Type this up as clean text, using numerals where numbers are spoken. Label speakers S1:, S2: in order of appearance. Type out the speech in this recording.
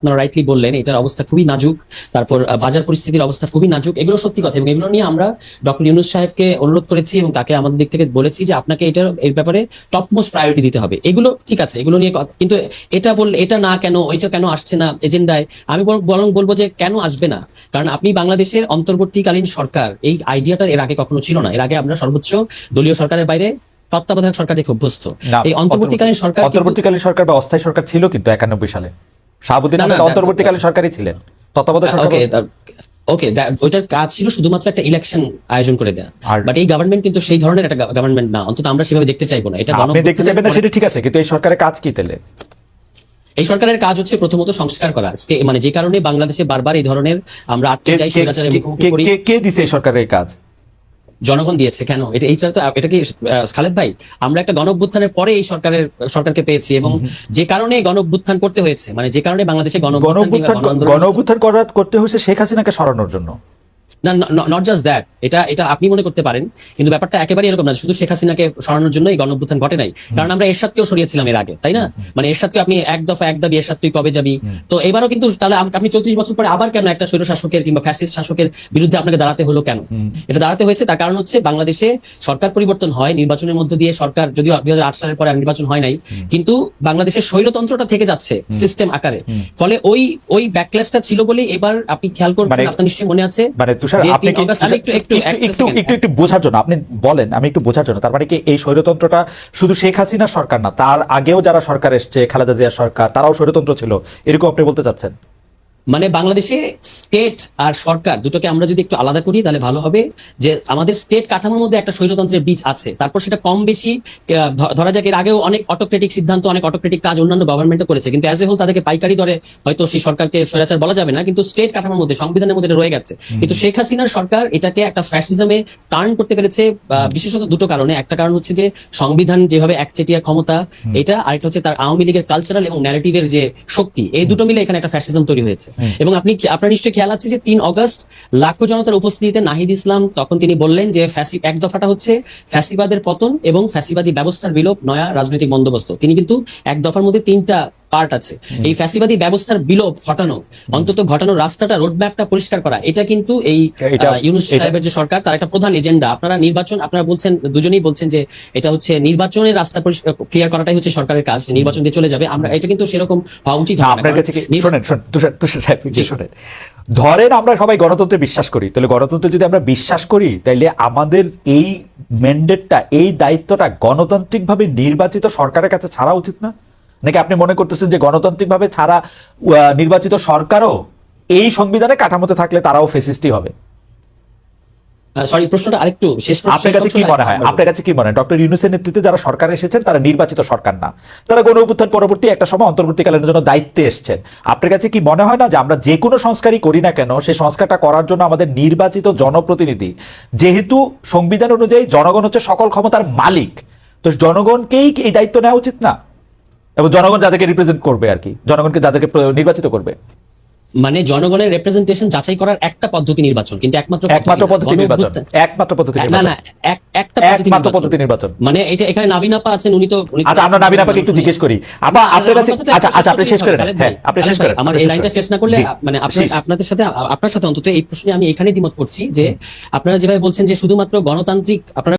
S1: আপনারা রাইটলি বললেন এটার অবস্থা খুবই নাজুক, তারপর বাজার পরিস্থিতির অবস্থা খুবই নাজুক, এগুলো সত্যি কথা এবং এগুলো নিয়ে আমরা ডক্টর ইউনূস সাহেবকে অনুরোধ করেছি এবং তাকে আমাদের দিক থেকে বলেছি যে আপনাকে এর ব্যাপারে টপমোস্ট প্রায়োরিটি দিতে হবে। এগুলো ঠিক আছে, এগুলো নিয়ে কিন্তু এটা বললে এটা না কেন, ওইটা কেন আসছে না এজেন্ডায়, আমি বরং বলবো যে কেন আসবে না, কারণ আপনি বাংলাদেশের অন্তর্বর্তীকালীন সরকার, এই আইডিয়াটা এর আগে কখনো ছিল না। এর আগে আমরা সর্বোচ্চ দলীয় সরকারের বাইরে তত্ত্বাবধায়ক সরকার দেখে অভ্যস্ত। এই
S2: অন্তর্বর্তীকালীন সরকার বা অস্থায়ী সরকার ছিল কিন্তু 91 সালে শাহাবুদ্দিন আহমেদ অন্তর্বর্তীকালীন সরকারই ছিলেন, তত্ত্বাবধায়ক সরকার।
S1: ওকে, ওইটার কাজ ছিল শুধুমাত্র একটা ইলেকশন আয়োজন করে দেওয়া, বাট এই গভর্নমেন্ট কিন্তু সেই ধরনের একটা গভর্নমেন্ট না, অন্তত আমরা সেভাবে দেখতে চাইবো না। এটা
S2: আপনি দেখতে চাইবেন না সেটা ঠিক আছে, কিন্তু এই সরকারের কাজ কি তাহলে?
S1: এই সরকারের কাজ হচ্ছে প্রথমত সংস্কার করা, মানে যে কারণে বাংলাদেশে বারবার এই ধরনের আমরা আটকে যাই, স্বৈরাচারের মুখোমুখি করি।
S2: কে দিছে এই সরকারের কাজ?
S1: জনগণ দিয়েছে। কেন এটা কি খালেদ ভাই, আমরা একটা গণঅভ্যুত্থানের পরে এই সরকারকে পেয়েছি এবং যে কারণে গণঅভ্যুত্থান করতে হয়েছে, মানে যে কারণে বাংলাদেশে
S2: গণঅভ্যুত্থান করতে হয়েছে শেখ হাসিনাকে সরানোর জন্য
S1: না, নট জাস্ট দ্যাট। এটা আপনি মনে করতে পারেন, কিন্তু ব্যাপারটা একেবারে এরকম না শুধু শেখ হাসিনাকে সরানোর জন্য এই গণঅভ্যুত্থান ঘটে নাই, কারণ আমরা এরশাদকেও সরিয়েছিলাম এর আগে, তাই না? মানে এরশাদকে আপনি এক দফা এক দাবি, এরশাদ তুই কবে যাবি, তো এবারও কিন্তু তাহলে আপনি 34 বছর পরে আবার কেন একটা স্বৈর শাসকের কিংবা ফ্যাসিস্ট শাসকের বিরুদ্ধে আপনাকে দাঁড়াতে হলো কেন? এটা দাঁড়াতে হয়েছে তার কারণ হচ্ছে বাংলাদেশে সরকার পরিবর্তন হয় নির্বাচনের মধ্য দিয়ে, সরকার যদিও 2008 সালের পরে নির্বাচন হয় নাই, কিন্তু বাংলাদেশের স্বৈরতন্ত্রটা থেকে যাচ্ছে সিস্টেম আকারে। ফলে ওই ব্যাকল্যাশটা ছিল বলেই এবার আপনি খেয়াল করবেন, আপনার নিশ্চয়ই মনে আছে,
S2: মানে তুষার একটু বোঝার জন্য আপনি বলেন, আমি একটু বোঝার জন্য, তার মানে কি এই স্বৈরতন্ত্রটা শুধু শেখ হাসিনা সরকার না, তার আগেও যারা সরকার এসছে, খালেদা জিয়া সরকার, তারাও স্বৈরতন্ত্র ছিল, এরকম আপনি বলতে চাচ্ছেন?
S1: মানে বাংলাদেশে স্টেট আর সরকার দুটোকে আমরা যদি একটু আলাদা করি তাহলে ভালো হবে, যে আমাদের স্টেট কাঠামোর মধ্যে একটা স্বৈরতন্ত্রের বীজ আছে, তারপর সেটা কম বেশি ধরা যাক এর আগেও অনেক অটোক্রেটিক সিদ্ধান্ত, অনেক অটোক্রেটিক কাজ অন্যান্য গভর্নমেন্টও করেছে, কিন্তু অ্যাজ এ হোল তাদেরকে পাইকারি দরে হয়তো সেই সরকারকে স্বৈরাচার বলা যাবে না, কিন্তু স্টেট কাঠামোর মধ্যে, সংবিধানের মধ্যে রয়ে গেছে। কিন্তু শেখ হাসিনার সরকার এটাকে একটা ফ্যাসিজমে টার্ন করতে পেরেছে বিশেষত দুটো কারণে। একটা কারণ হচ্ছে যে সংবিধান যেভাবে একচেটিয়া ক্ষমতা, এটা আরেকটা হচ্ছে তার আওয়ামী লীগের কালচারাল এবং ন্যারেটিভের যে শক্তি, এই দুটো মিলে এখানে একটা ফ্যাসিজম তৈরি হয়েছে। এবং আপনার নিশ্চয়ই খেয়াল আছে যে 3 অগস্ট লাখো জনতার উপস্থিতিতে নাহিদ ইসলাম তখন তিনি বললেন যে এক দফাটা হচ্ছে ফ্যাসিবাদের পতন এবং ফ্যাসিবাদী ব্যবস্থার বিলোপ, নয়া রাজনৈতিক বন্দোবস্ত। তিনি কিন্তু এক দফার মধ্যে 3টা পার্ট আছে। এই ফ্যাসিবাদী ব্যবস্থার বিলোপ ঘটানো, অন্তত ঘটানোর রাস্তাটা, রোডম্যাপটা পরিষ্কার করা, এটা কিন্তু এই ইউনূস সাহেবের যে সরকার তার একটা প্রধান এজেন্ডা। আপনারা বলছেন, দুজনেই বলছেন যে এটা হচ্ছে নির্বাচনের রাস্তা ক্লিয়ার করাটাই হচ্ছে সরকারের কাজ, নির্বাচন দিয়ে চলে যাবে। আমরা এটা কিন্তু সেরকম হওয়া উচিত।
S2: আপনার কাছে কি শোনেন, ধরেন আমরা সবাই গণতন্ত্রে বিশ্বাস করি, তাহলে গণতন্ত্রে যদি আমরা বিশ্বাস করি, তাইলে আমাদের এই ম্যান্ডেটটা, এই দায়িত্বটা গণতান্ত্রিকভাবে নির্বাচিত সরকারের কাছে ছাড়া উচিত না? নাকি আপনি মনে করতেছেন যে গণতান্ত্রিকভাবে ছাড়া নির্বাচিত সরকারও এই সংবিধানে কাঠামোতে থাকলে তারাও ফ্যাসিস্টই হবে?
S1: সরি, প্রশ্নটা আরেকটু শেষ।
S2: আপনার কাছে কি মনে হয়, ডক্টর ইউনূসের নেতৃত্বে যারা সরকার এসেছেন তারা নির্বাচিত সরকার না, তারা গণঅভ্যুত্থান পরবর্তী একটা সময় অন্তর্বর্তীকালীন জন্য দায়িত্বে এসেছেন? আপনার কাছে কি মনে হয় না যে আমরা যে কোনো সংস্কারই করি না কেন, সেই সংস্কারটা করার জন্য আমাদের নির্বাচিত জনপ্রতিনিধি, যেহেতু সংবিধান অনুযায়ী জনগণ হচ্ছে সকল ক্ষমতার মালিক, তো জনগণকেই এই দায়িত্ব নেওয়া উচিত না? এবং জনগণ যাদেরকে রিপ্রেজেন্ট করবে আর কি, জনগণকে যাদেরকে নির্বাচিত করবে,
S1: মানে জনগণের রিপ্রেজেন্টেশন যাচাই করার একটা পদ্ধতি নির্বাচন, কিন্তু একমাত্র পদ্ধতি নির্বাচন, মানে এটা এখানে নাবিন আপা আছেন, উনি তো
S2: আচ্ছা, আমরা নাবিন আপাকে একটু জিজ্ঞেস করি। আপা আপনার কাছে, আচ্ছা আপনি শেষ করেন। হ্যাঁ, আপনি শেষ করেন।
S1: আমার এই লাইনটা শেষ না করলে, মানে আপনার সাথে অন্তত এই প্রশ্নে আমি এখানে দ্বিমত করছি যে আপনারা যেভাবে বলছেন যে শুধুমাত্র গণতান্ত্রিক, আপনারা